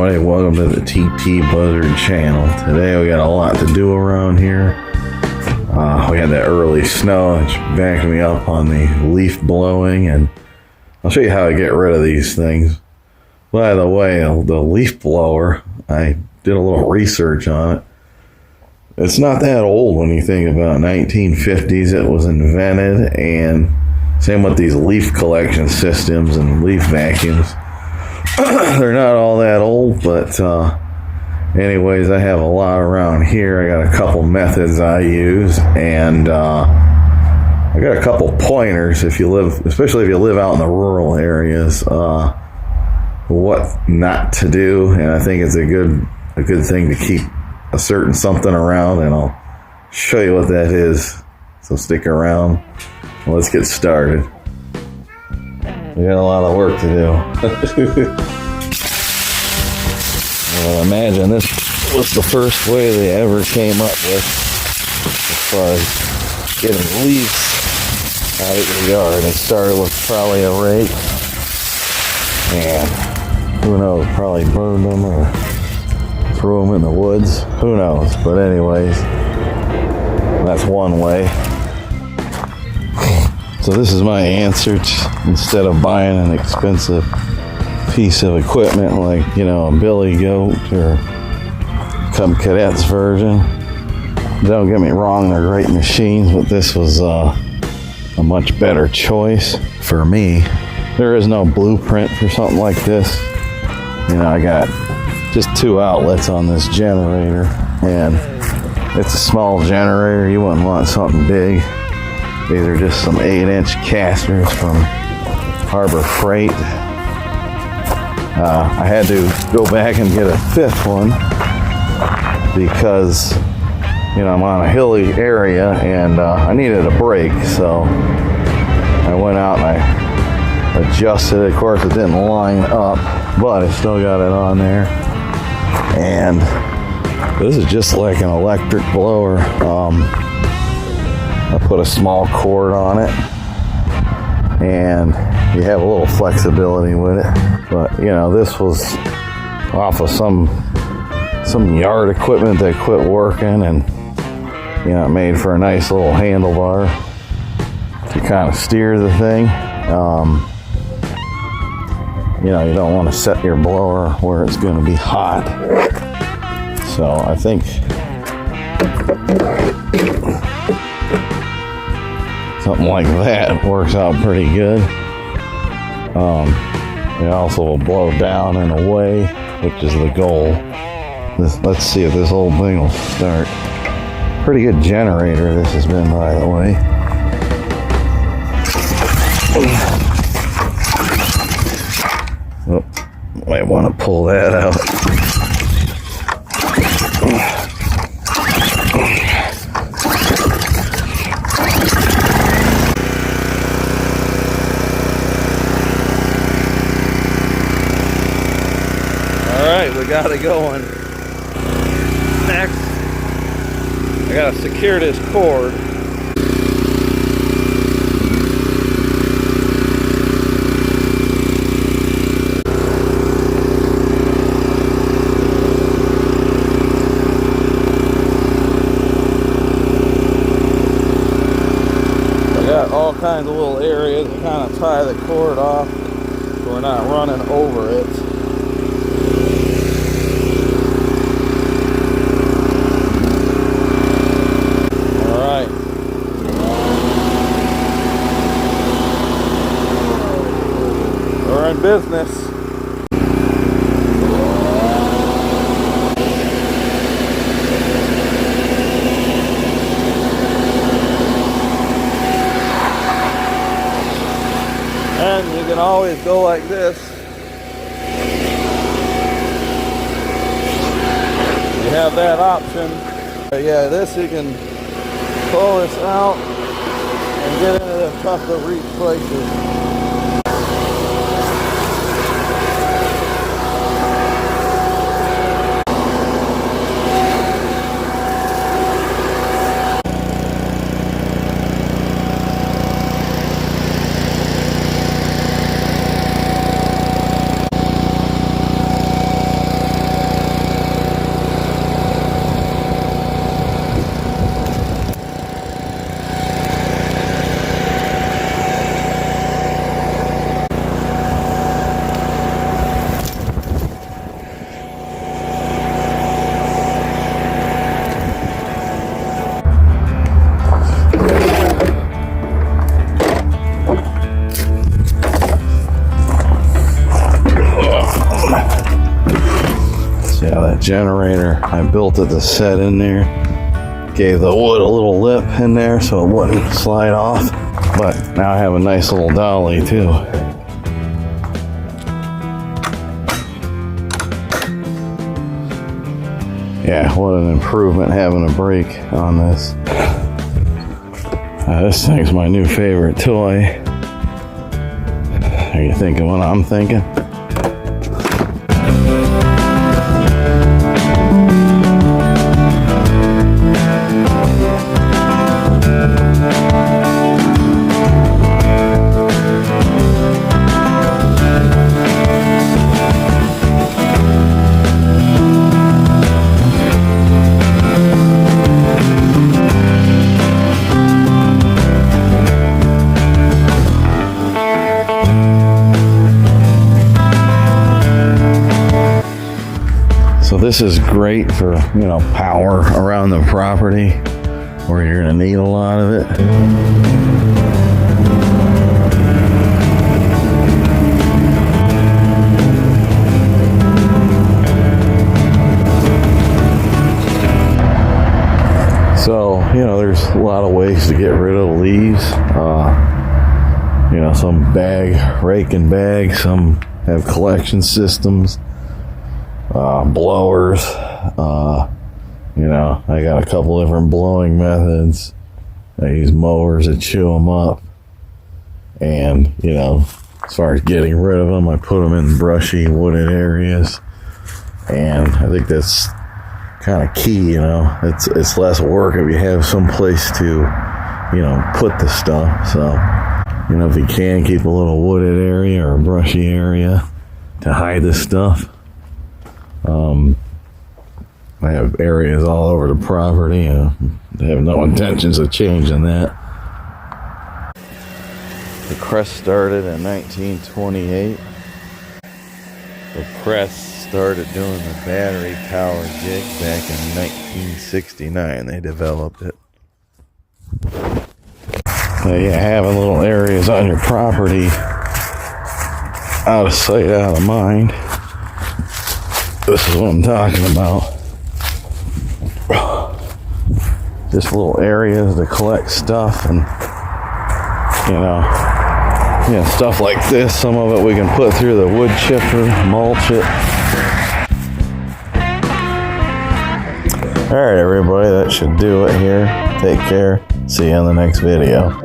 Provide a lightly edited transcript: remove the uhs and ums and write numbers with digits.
everybody, welcome to the TT Buzzard channel. Today we got a lot to do around here. We had that early snow that's backing me up on the leaf blowing, and I'll show you how I get rid of these things. By the way, the leaf blower, I did a little research on it. It's not that old when you think about 1950s it was invented, and same with these leaf collection systems and leaf vacuums. They're not all that old, but anyways, I have a lot around here. I got a couple methods I use, and I got a couple pointers if you live, especially if you live out in the rural areas, what not to do. And I think it's a good thing to keep a certain something around, and I'll show you what that is. So stick around. Let's get started. We got a lot of work to do. Well, imagine this was the first way they ever came up with as far as getting leaves out of your yard. They started with probably a rake, and who knows, probably burned them or threw them in the woods. Who knows? But anyways, that's one way. So this is my answer instead of buying an expensive piece of equipment like, you know, a billy goat or Cub Cadet's version. Don't get me wrong, they're great machines, but this was a much better choice for me. There is no blueprint for something like this. You know, I got just 2 outlets on this generator, and it's a small generator. You wouldn't want something big. These are just some 8-inch casters from Harbor Freight. I had to go back and get a 5th one because, you know, I'm on a hilly area and I needed a brake. So I went out and I adjusted it. Of course, it didn't line up, but I still got it on there. And this is just like an electric blower. I put a small cord on it, and you have a little flexibility with it. But you know, this was off of some yard equipment that quit working, and you know, it made for a nice little handlebar to kind of steer the thing. You know, you don't want to set your blower where it's going to be hot. So I think something like that works out pretty good. It also will blow down and away, which is the goal. Let's see if this whole thing will start. Pretty good generator this has been, by the way. Oh, might want to pull that out. Alright, we got it going. Next, I gotta secure this cord. I got all kinds of little areas to kind of tie the cord off so we're not running over it. We're in business. And you can always go like this. You have that option. Yeah, this you can pull this out and get into the tough to reach places. generator. I built it to set in there. Gave the wood a little lip in there so it wouldn't slide off. But now I have a nice little dolly too. Yeah, what an improvement having a brake on this. This thing's my new favorite toy. Are you thinking what I'm thinking? So this is great for, you know, power around the property where you're going to need a lot of it. So, you know, there's a lot of ways to get rid of leaves. You know, some rake and bag, some have collection systems. Blowers, you know, I got a couple different blowing methods. I use mowers that chew them up, and, you know, as far as getting rid of them, I put them in brushy, wooded areas, and I think that's kind of key. You know, it's less work if you have some place to, you know, put the stuff. So, you know, if you can keep a little wooded area or a brushy area to hide this stuff. I have areas all over the property. I have no intentions of changing that. The Crest started in 1928. The press started doing the battery power jig back in 1969. They developed it. So yeah, having little areas on your property, out of sight, out of mind. This is what I'm talking about. Just little areas to collect stuff, and you know, stuff like this. Some of it we can put through the wood chipper, mulch it. All right, everybody, that should do it here. Take care. See you in the next video.